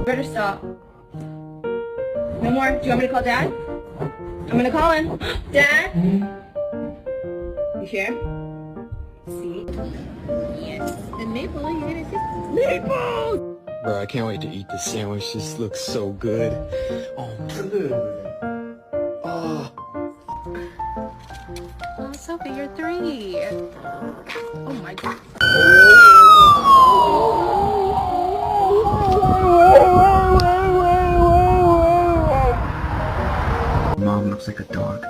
better stop. No more. Do you want me to call Dad? I'm gonna call him. Dad? You sure? See? Yes. And Maple, you're gonna see Maple! Bro, I can't wait to eat this sandwich. This looks so good. Oh, oh. Oh, Sophie, you're 3. Oh my God. Mom looks like a dog.